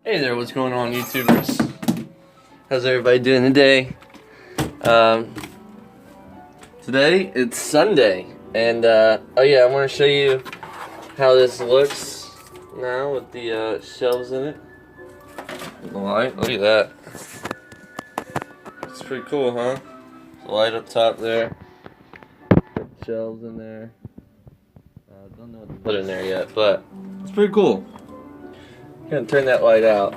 Hey there, what's going on, YouTubers? How's everybody doing today? Today it's Sunday, and oh yeah, I want to show you how this looks now with the shelves in it. The light, look at that. It's pretty cool, huh? The light up top there. Got shelves in there. Don't know what to put in there yet, but it's pretty cool. I'm gonna turn that light out.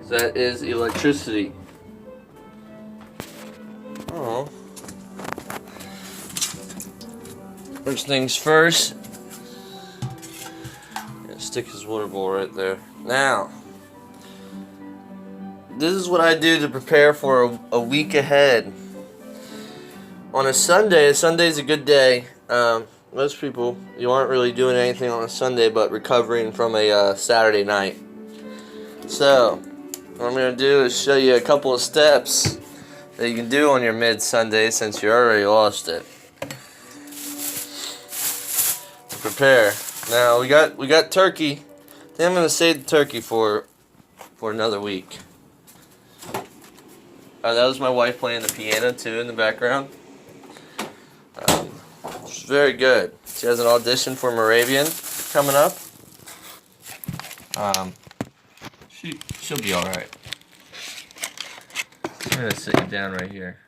That is electricity. Oh. First things first. Gonna stick his water bowl right there. Now, this is what I do to prepare for a week ahead. On a Sunday's a good day. Most people, you aren't really doing anything on a Sunday but recovering from a Saturday night. So, what I'm going to do is show you a couple of steps that you can do on your mid-Sunday since you already lost it. Prepare. Now, we got turkey. I think I'm going to save the turkey for another week. That was my wife playing the piano too in the background. She's very good. She has an audition for Moravian coming up. She'll be all right. I'm gonna sit you down right here.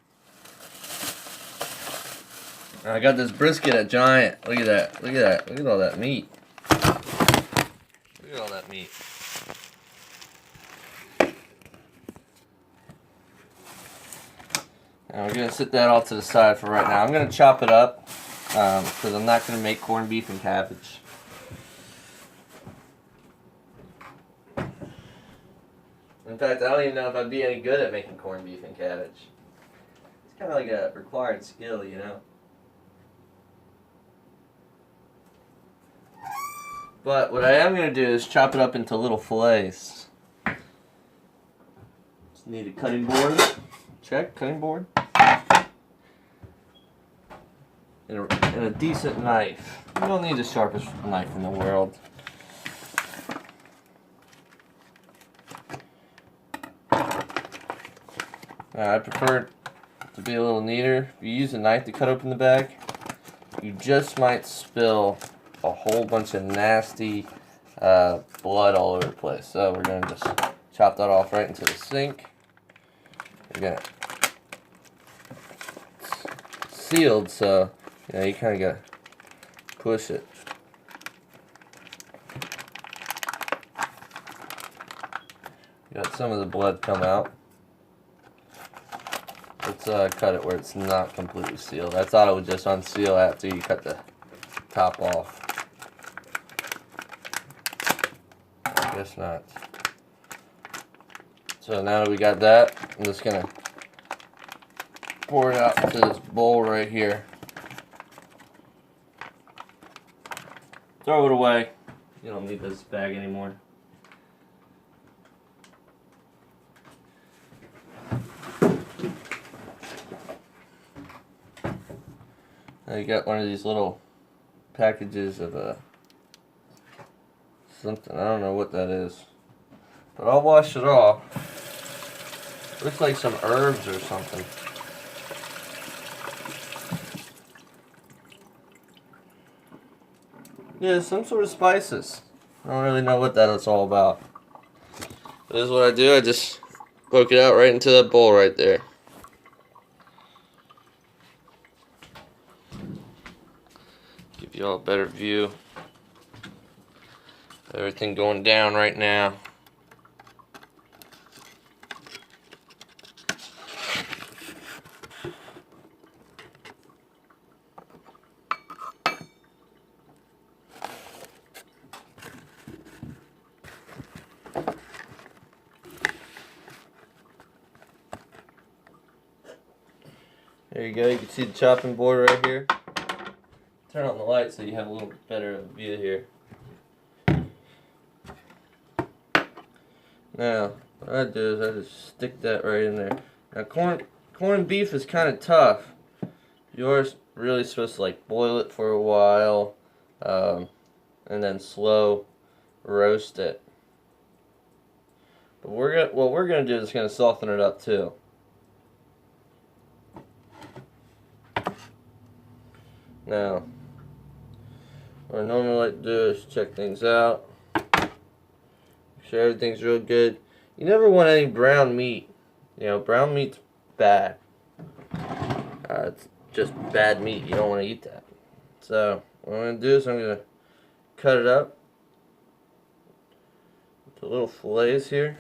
I got this brisket at Giant. Look at that. Look at that. Look at all that meat. Look at all that meat. Now we're gonna sit that off to the side for right now. I'm gonna chop it up because I'm not gonna make corned beef and cabbage. In fact, I don't even know if I'd be any good at making corned beef and cabbage. It's kind of like a required skill, you know. But what I am gonna do is chop it up into little fillets. Just need a cutting board. Check, cutting board. And a decent knife. You don't need the sharpest knife in the world. I prefer it to be a little neater. If you use a knife to cut open the bag, you just might spill a whole bunch of nasty blood all over the place. So we're going to just chop that off right into the sink. We're going to sealed, so you know you kind of got to push it. Got some of the blood come out. Let's cut it where it's not completely sealed. I thought it would just unseal after you cut the top off. I guess not. So now that we got that, I'm just gonna pour it out into this bowl right here. Throw it away. You don't need this bag anymore. Now you got one of these little packages of something. I don't know what that is, but I'll wash it off. Looks like some herbs or something. Yeah, some sort of spices. I don't really know what that's all about. This is what I do. I just poke it out right into that bowl right there. Give you all a better view. Everything going down right now. There you go, you can see the chopping board right here. Turn on the light so you have a little better view here. Now, what I do is I just stick that right in there. Now corned beef is kind of tough. You're really supposed to like boil it for a while, and then slow roast it. But what we're gonna do is gonna soften it up too. Now, what I normally like to do is check things out. Make sure everything's real good. You never want any brown meat. You know, brown meat's bad. It's just bad meat. You don't want to eat that. So, what I'm going to do is I'm going to cut it up into little fillets here.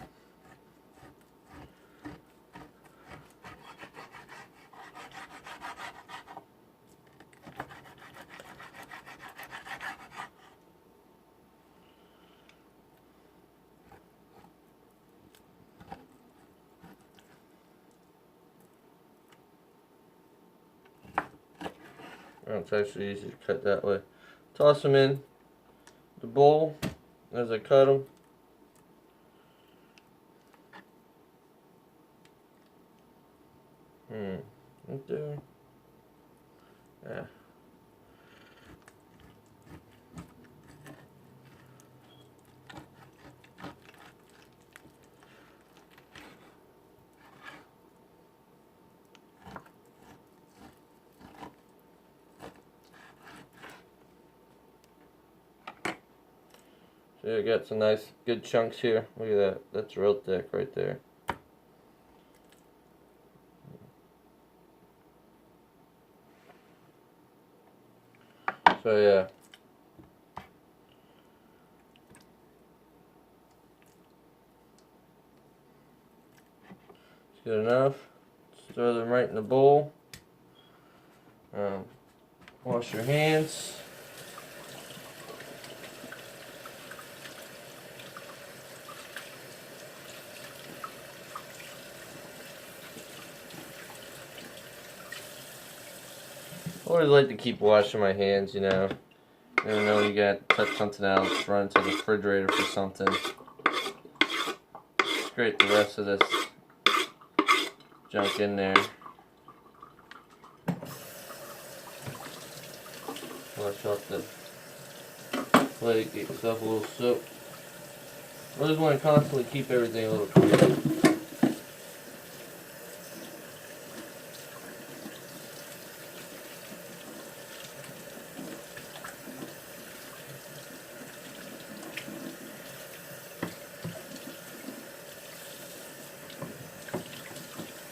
Oh, it's actually easier to cut that way. Toss them in the bowl as I cut them. Right there. Yeah. So I got some nice, good chunks here. Look at that. That's real thick right there. So yeah. It's good enough. Just throw them right in the bowl. Wash your hands. I always like to keep washing my hands, you know. You never know, you got to touch something else, run to the refrigerator for something. Scrape the rest of this junk in there. Wash off the plate, get yourself a little soap. I always want to constantly keep everything a little clean.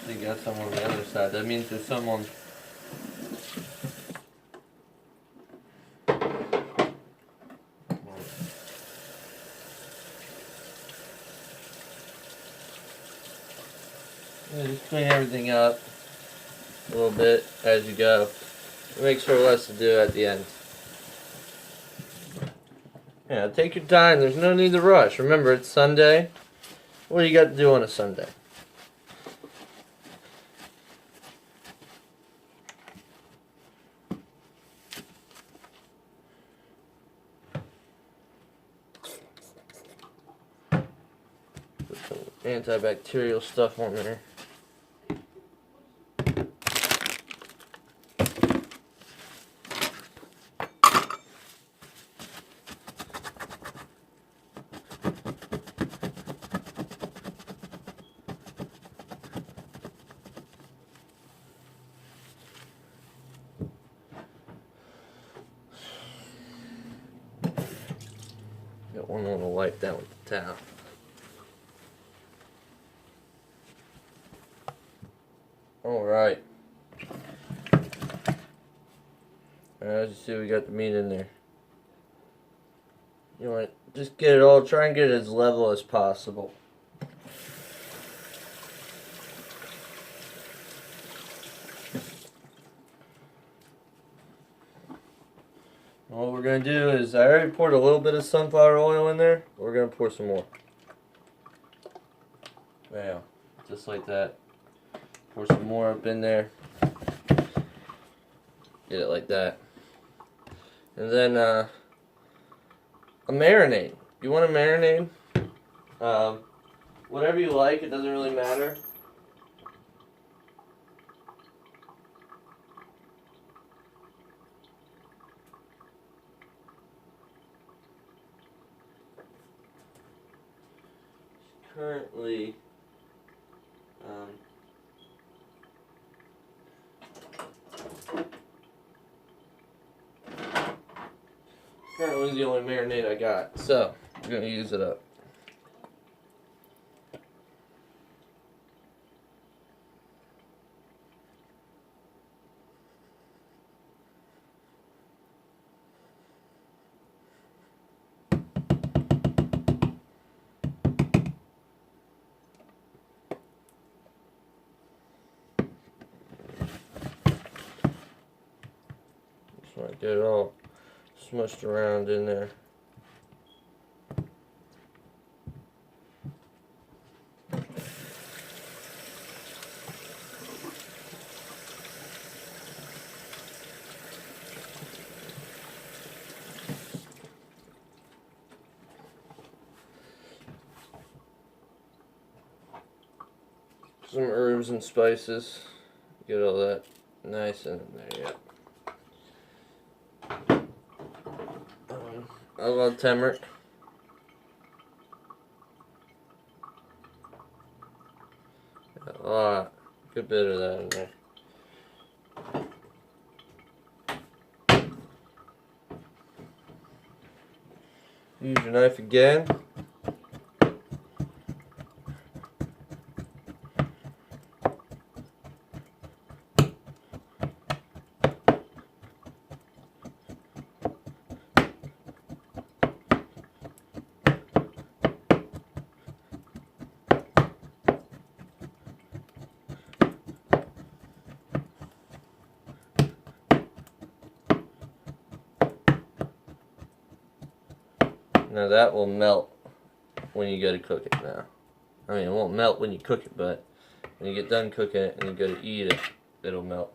You got some on the other side. That means there's some on. Yeah, just clean everything up a little bit as you go. It makes for less to do at the end. Yeah, take your time. There's no need to rush. Remember, it's Sunday. What do you got to do on a Sunday? Put some antibacterial stuff on there. Got one little wipe down with the towel. Alright. As you see, we got the meat in there. You want to just get it all, try and get it as level as possible. What we're going to do is, I already poured a little bit of sunflower oil in there. We're going to pour some more. Bam. Just like that. Pour some more up in there. Get it like that. And then a marinade. You want a marinade? Whatever you like, it doesn't really matter. currently currently the only marinade I got, so I'm gonna use it up. Just want to get it all smushed around in there. Some herbs and spices. Get all that nice in there, yeah. I love turmeric. A lot. Good bit of that in there. Use your knife again. Now that will melt when you go to cook it now. I mean, it won't melt when you cook it, but when you get done cooking it and you go to eat it, it'll melt.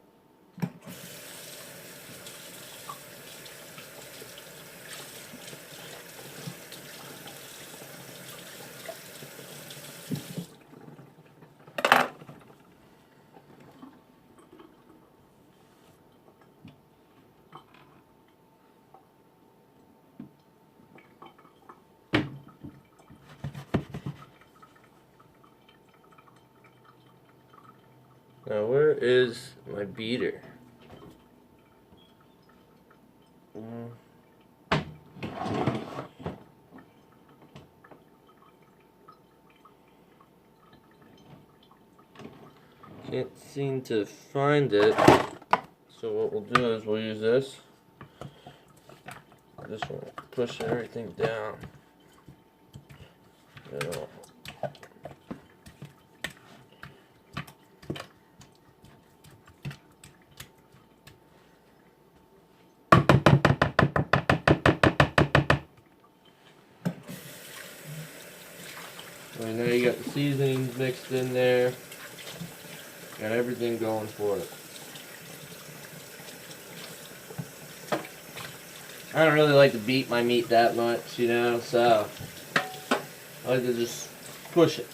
Now, where is my beater? Can't seem to find it. So what we'll do is we'll use this. I just want to push everything down. Right, now you got the seasonings mixed in there. Got everything going for it. I don't really like to beat my meat that much, you know, so I like to just push it.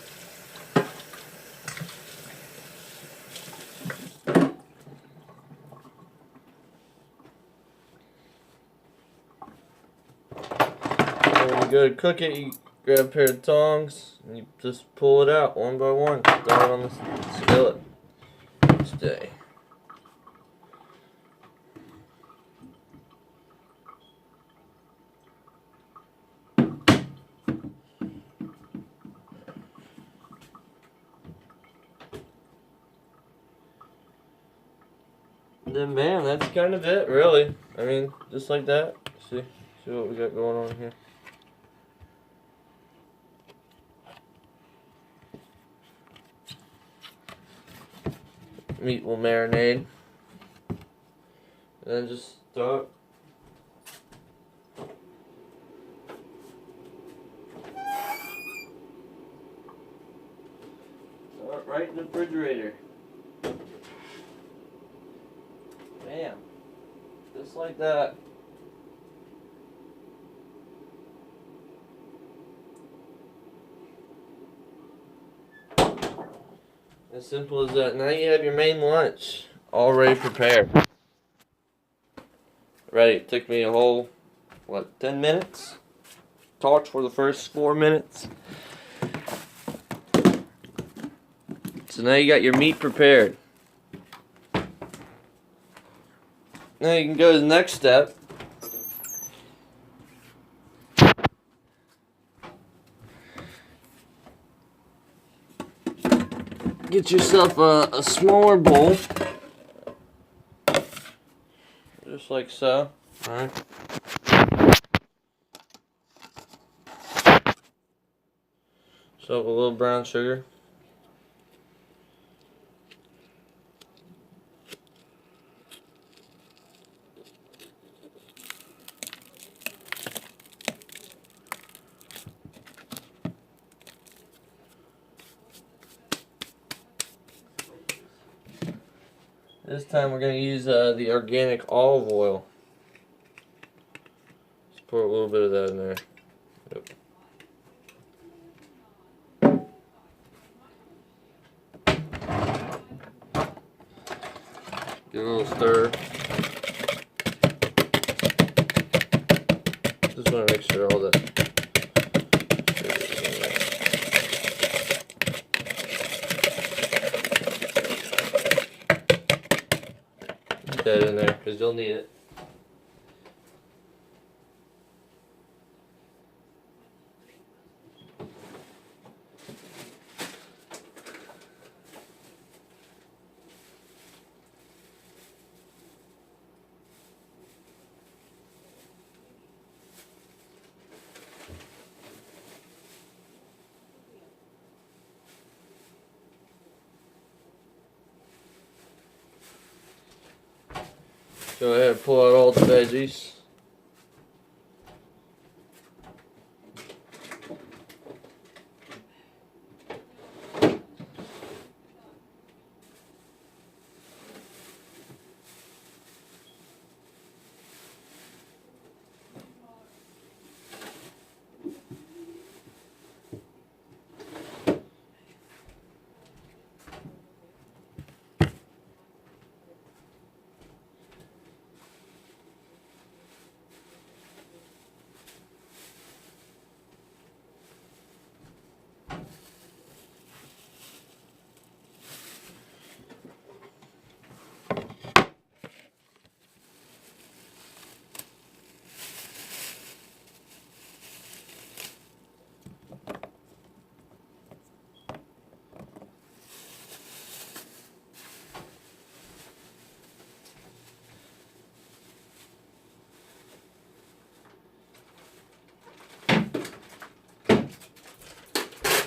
And when you go to cook it, you grab a pair of tongs and you just pull it out one by one. Throw it on the skillet. Stay. And then bam, that's kind of it, really. I mean, just like that. See what we got going on here. Meat will marinate. And then just throw it. Throw it right in the refrigerator. Bam. Just like that. As simple as that. Now you have your main lunch already prepared. Ready. It took me a whole, 10 minutes? Talked for the first 4 minutes. So now you got your meat prepared. Now you can go to the next step. Get yourself a smaller bowl. Just like so. Alright. So a little brown sugar. This time we're going to use the organic olive oil. Just pour a little bit of that in there. Yep. Give it a little stir. Just want to make sure all that Put that in there because you'll need it. Go ahead and pull out all the veggies.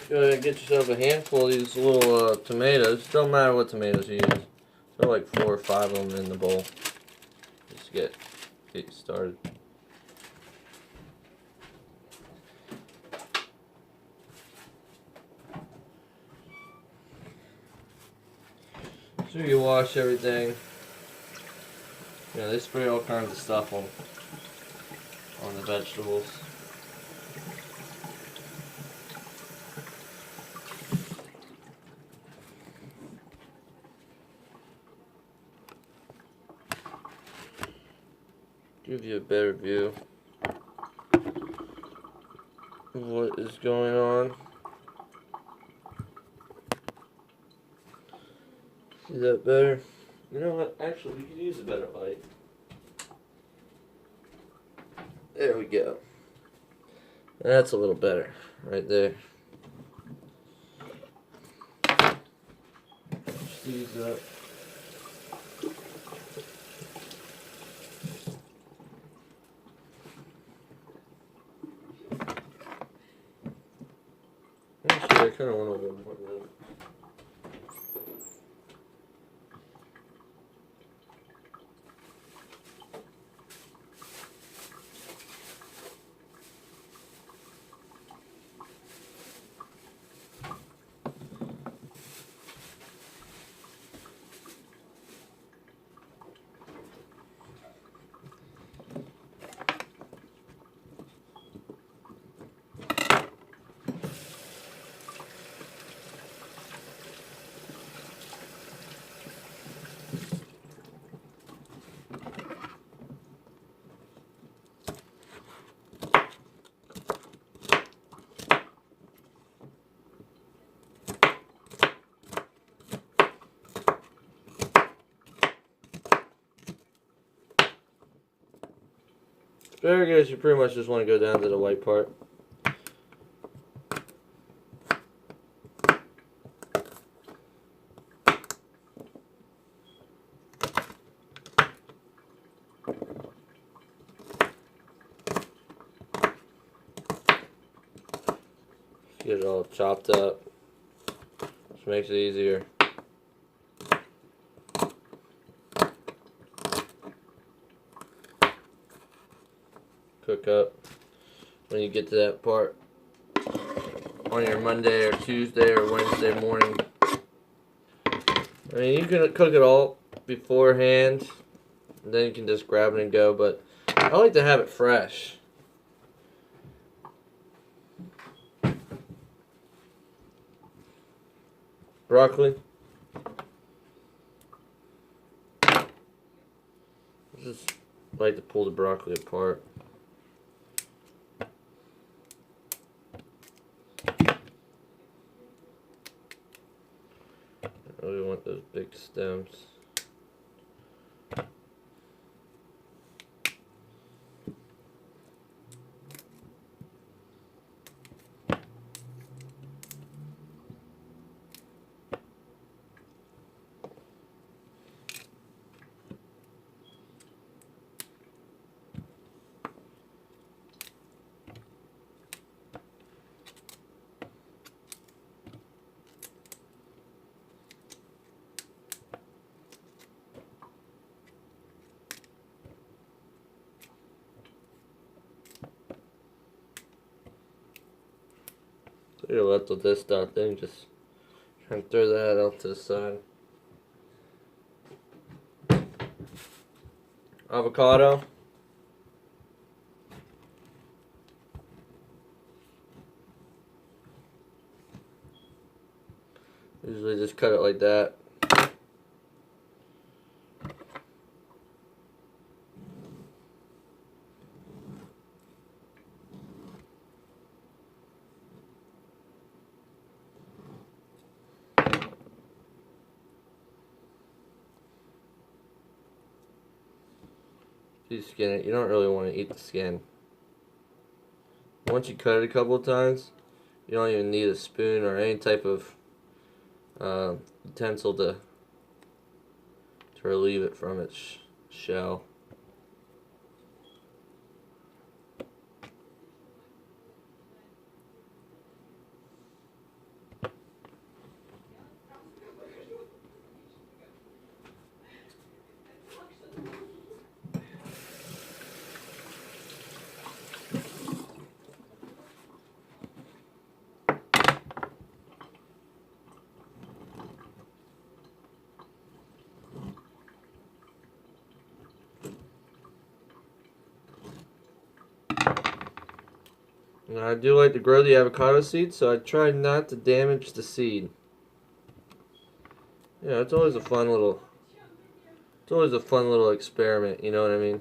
Go ahead and get yourself a handful of these little tomatoes. Don't matter what tomatoes you use. Throw like 4 or 5 of them in the bowl. Just get you started. So you wash everything. Yeah, they spray all kinds of stuff on the vegetables. Give you a better view of what is going on. See that better? You know what? Actually, we could use a better light. There we go. That's a little better, right there. Just use that. Actually, I kind of want to go more than that. Asparagus, you pretty much just want to go down to the white part. Get it all chopped up, which makes it easier. Cook up when you get to that part on your Monday or Tuesday or Wednesday morning. I mean, you can cook it all beforehand, and then you can just grab it and go, but I like to have it fresh. Broccoli. Just like to pull the broccoli apart. I really want those big stems. You're left with this stuff, then just try and throw that off to the side. Avocado. Usually just cut it like that. You skin it. You don't really want to eat the skin. Once you cut it a couple of times, you don't even need a spoon or any type of utensil to relieve it from its shell. And I do like to grow the avocado seed, so I try not to damage the seed. Yeah, it's always a fun little experiment, you know what I mean?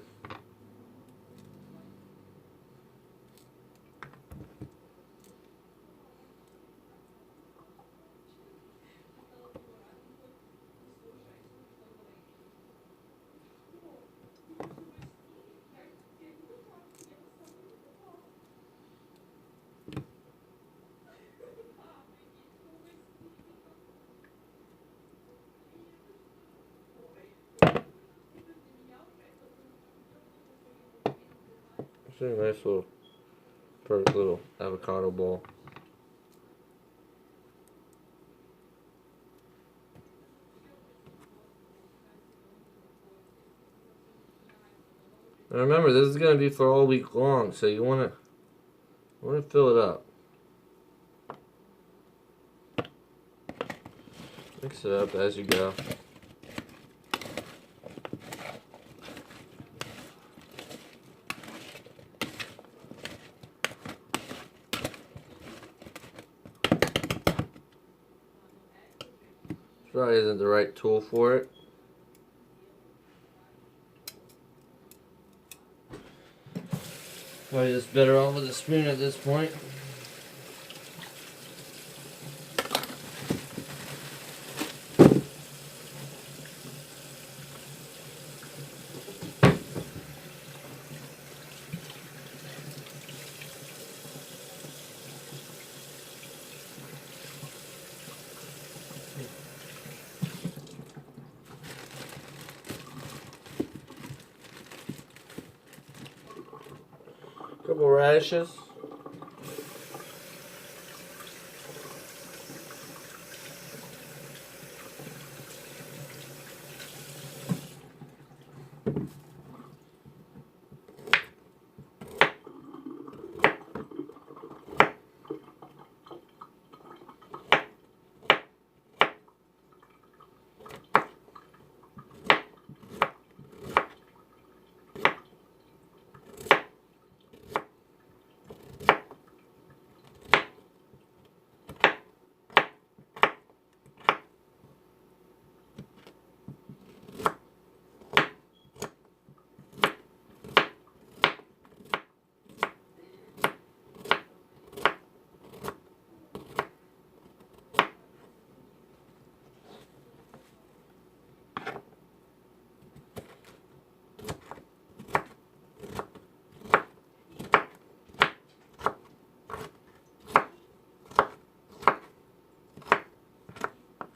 It's a nice little, perfect little avocado bowl. And remember, this is going to be for all week long, so you want to fill it up. Mix it up as you go. Probably isn't the right tool for it. Probably just better off with a spoon at this point. Couple radishes.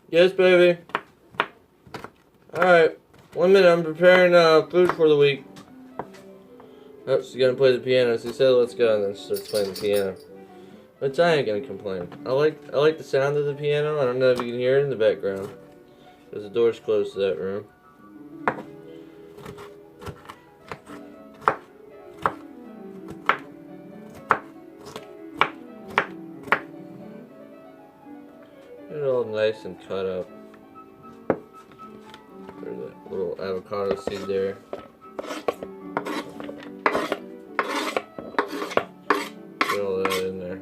Yes, baby. Alright. 1 minute. I'm preparing food for the week. Oh, she's gonna play the piano. She said, let's go, and then she starts playing the piano. But I ain't gonna complain. I like the sound of the piano. I don't know if you can hear it in the background, because the door's closed to that room. Get it all nice and cut up. There's a little avocado seed there. Get all that in there.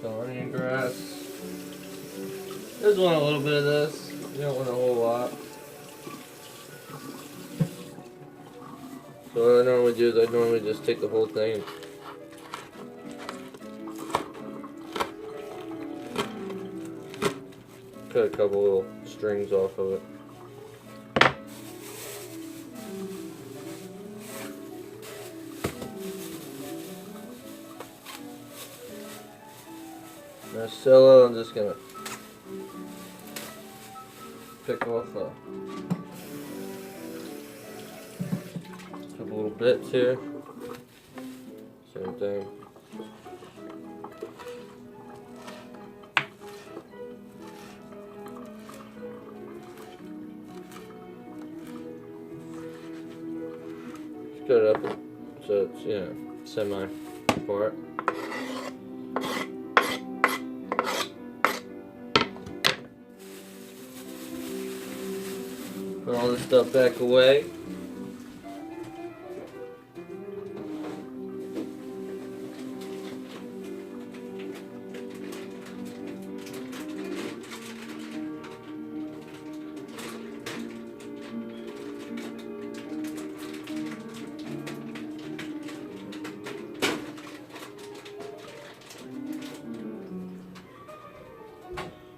Onion grass. Just want a little bit of this. You don't want a whole lot. So what I normally do is I normally just take the whole thing. Cut a couple little strings off of it. Marcella, I'm just gonna pick off a couple little bits here. Same thing. Just cut it up so it's, you know, semi-apart. Put all this stuff back away.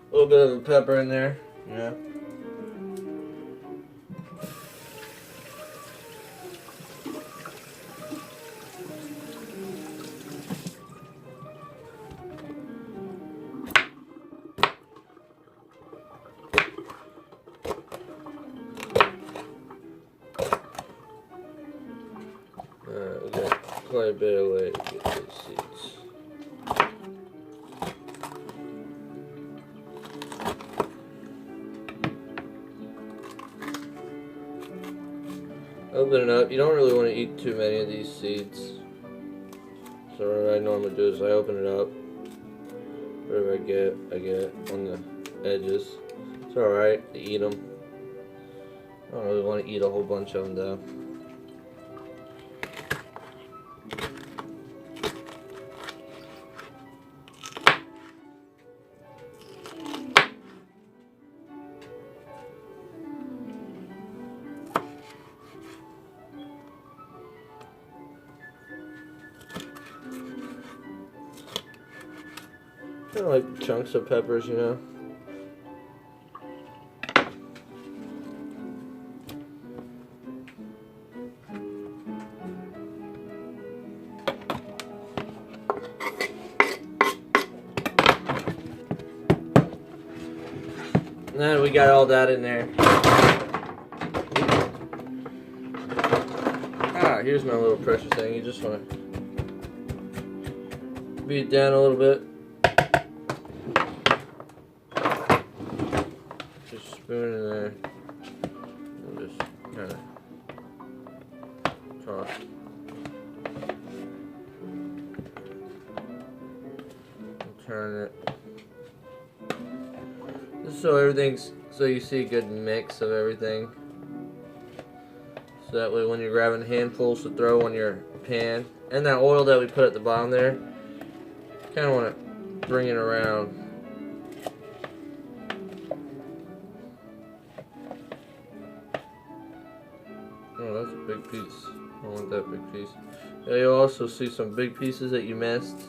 A little bit of a pepper in there, yeah. We got quite a bit of way to get these seeds. Open it up. You don't really want to eat too many of these seeds. So what I normally do is I open it up. Whatever I get on the edges. It's alright to eat them. I don't really want to eat a whole bunch of them though. Kind of like chunks of peppers, you know. And then we got all that in there. We Alright, here's my little pressure thing. You just want to beat it down a little bit. Just spoon in there. And just kind of toss. And turn it. Just so so you see a good mix of everything. So that way when you're grabbing handfuls to throw on your pan, and that oil that we put at the bottom there, kind of want to bring it around. Oh, that's a big piece. I want that big piece. Yeah, you'll also see some big pieces that you missed.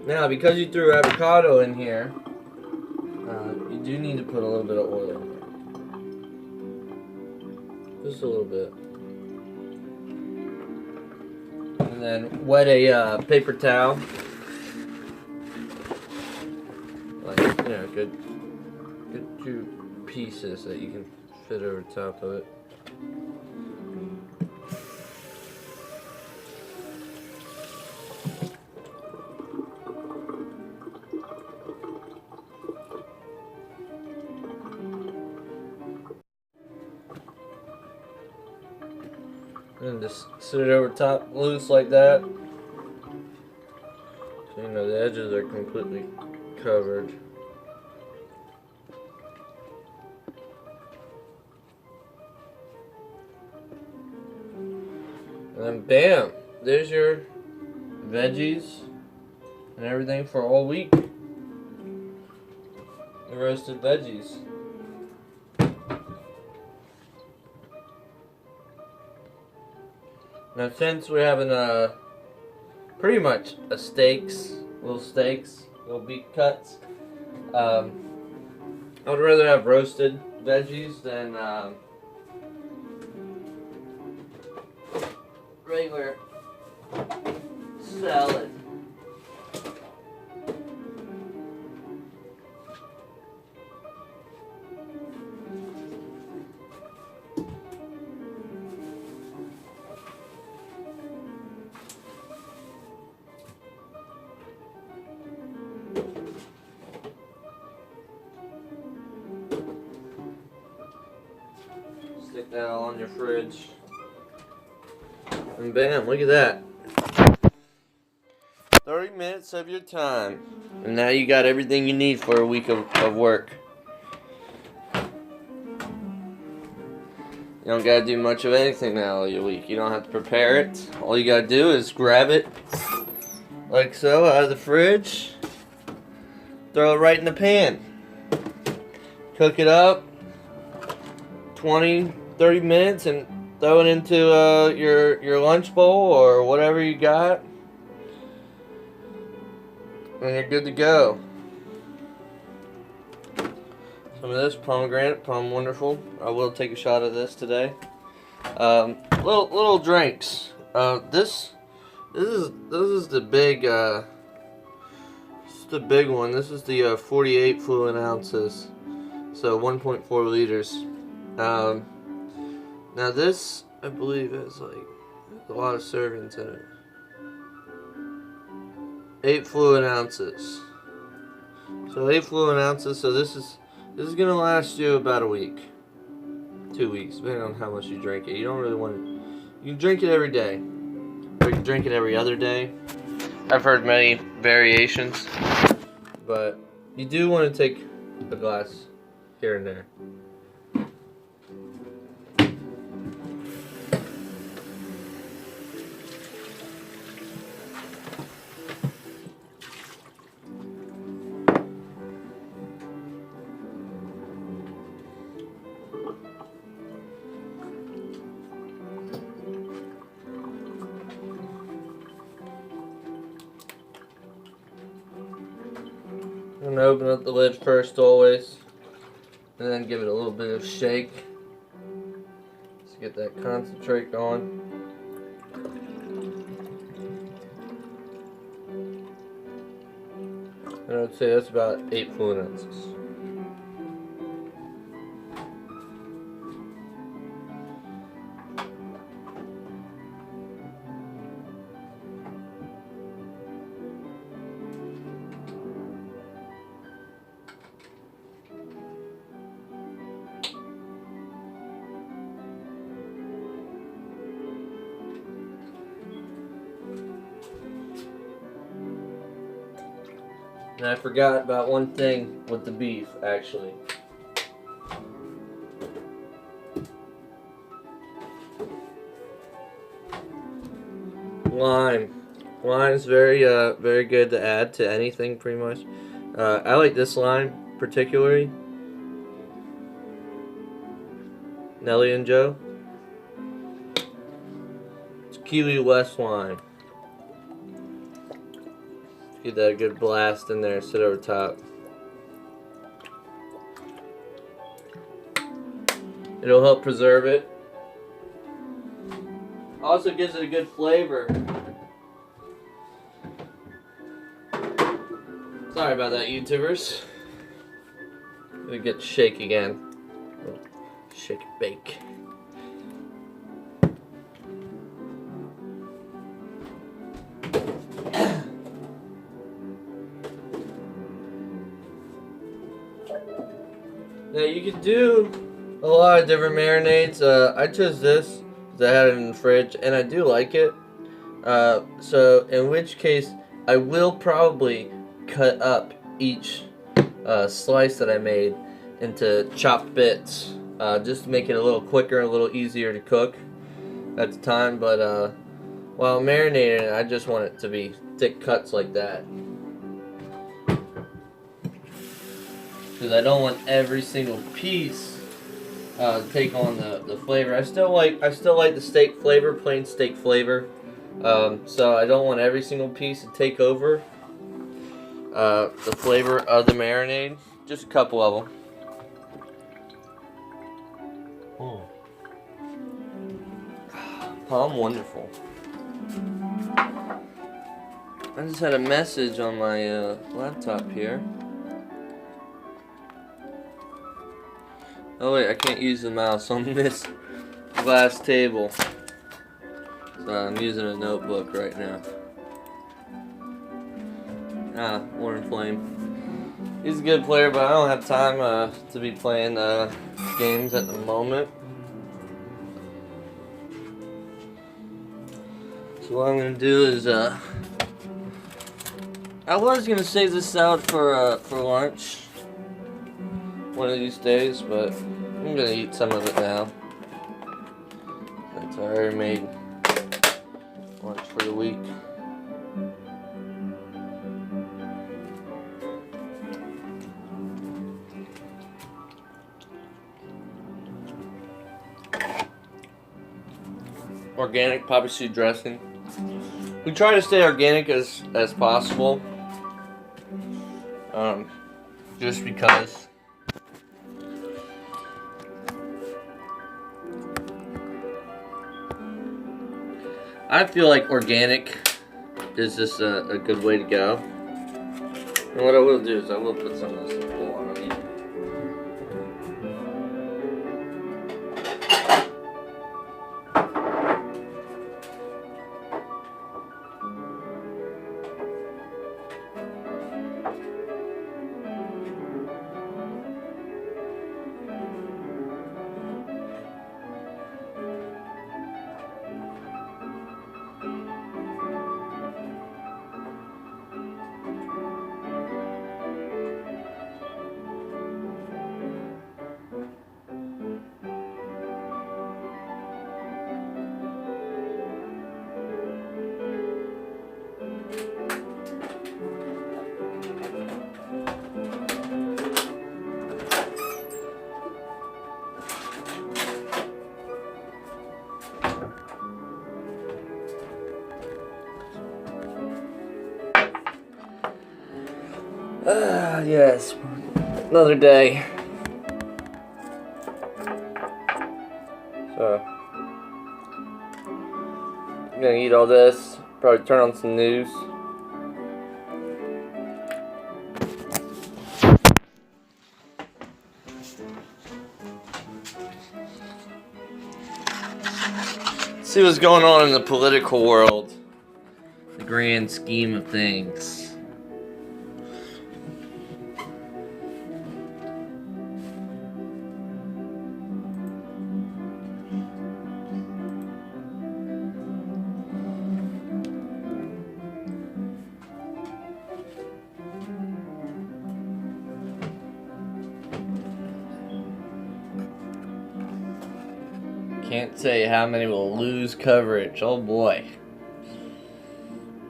Now, because you threw avocado in here, you do need to put a little bit of oil in there. Just a little bit. And then wet a paper towel. Like, you know, good 2 pieces that you can fit over top of it. And just sit it over top loose like that. So you know the edges are completely covered. And then bam! There's your veggies and everything for all week. The roasted veggies. Now, since we're having pretty much little beef cuts, I would rather have roasted veggies than regular salad. Stick that all on your fridge. And bam, look at that. 30 minutes of your time. And now you got everything you need for a week of work. You don't gotta do much of anything now all your week. You don't have to prepare it. All you gotta do is grab it, like so, out of the fridge. Throw it right in the pan. Cook it up 20, 30 minutes and throw it into your lunch bowl or whatever you got. And you're good to go. Some of this pomegranate, Pom Wonderful. I will take a shot of this today. Little drinks. This is the big the big one. This is the 48 fluid ounces, so 1.4 liters. Now this I believe it's like a lot of servings in it. 8 fluid ounces. So 8 fluid ounces. So this is gonna last you about a week, 2 weeks, depending on how much you drink it. You don't really want to. You can drink it every day, or you can drink it every other day. I've heard many variations, but you do want to take a glass here and there. I'm going to open up the lid first always, and then give it a little bit of shake to get that concentrate going. And I would say that's about 8 fluid ounces. And I forgot about one thing with the beef, actually. Lime. Lime is very good to add to anything, pretty much. I like this lime particularly. Nelly and Joe. It's Kiwi West lime. Get that good blast in there, sit over top. It'll help preserve it. Also gives it a good flavor. Sorry about that, YouTubers. We get shake again. Shake and bake. Now you can do a lot of different marinades. I chose this because I had it in the fridge and I do like it. So in which case I will probably cut up each slice that I made into chopped bits, just to make it a little quicker and a little easier to cook at the time. But while marinating it, I just want it to be thick cuts like that. Because I don't want every single piece to take on the flavor. I still like the steak flavor, plain steak flavor. So I don't want every single piece to take over the flavor of the marinade. Just a couple of them. Palm wonderful. I just had a message on my laptop here. Oh wait, I can't use the mouse on this glass table. So I'm using a notebook right now. Orange Flame. He's a good player, but I don't have time to be playing games at the moment. So what I'm gonna do is I was gonna save this salad for lunch one of these days, but I'm gonna eat some of it now. That's already made lunch for the week. Organic poppy seed dressing. We try to stay organic as possible, just because I feel like organic is just a good way to go. And what I will do is I will put some of this in the bowl underneath. Yes, another day. So, I'm gonna eat all this, probably turn on some news. See what's going on in the political world. The grand scheme of things. Can't say how many will lose coverage. Oh boy.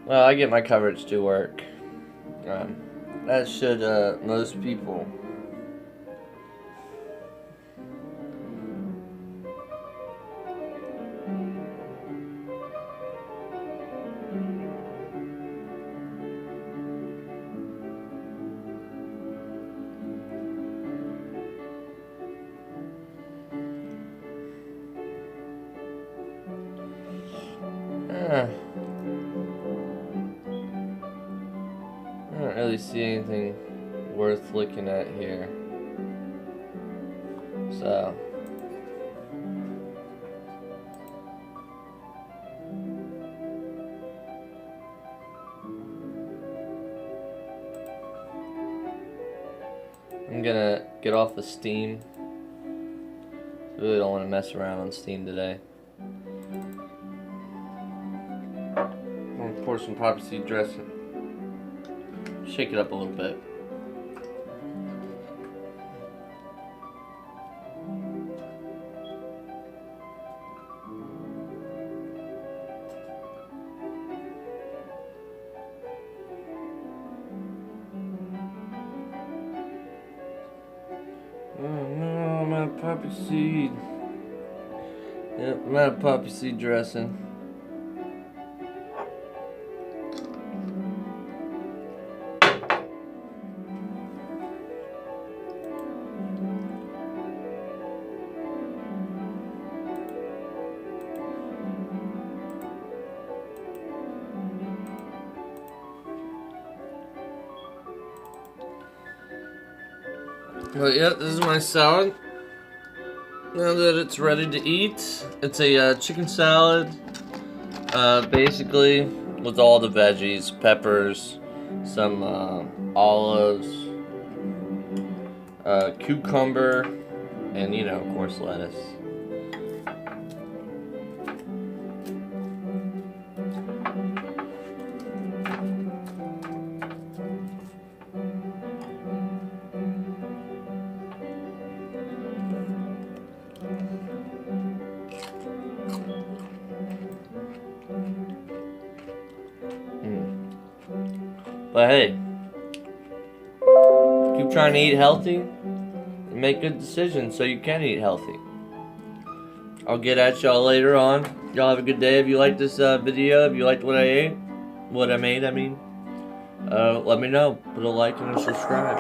Well, I get my coverage to work. That should most people. I don't really see anything worth looking at here. So. I'm gonna get off the Steam. Really don't want to mess around on Steam today. I'm gonna pour some poppy seed dressing. Shake it up a little bit. Oh no, I'm out of poppy seed. Yep, I'm out of poppy seed dressing. But yeah, this is my salad. Now that it's ready to eat, it's a chicken salad, basically with all the veggies, peppers, some olives, cucumber, and of course lettuce. But hey, keep trying to eat healthy and make good decisions so you can eat healthy. I'll get at y'all later on. Y'all have a good day. If you like this video, if you liked what I made, let me know. Put a like and a subscribe.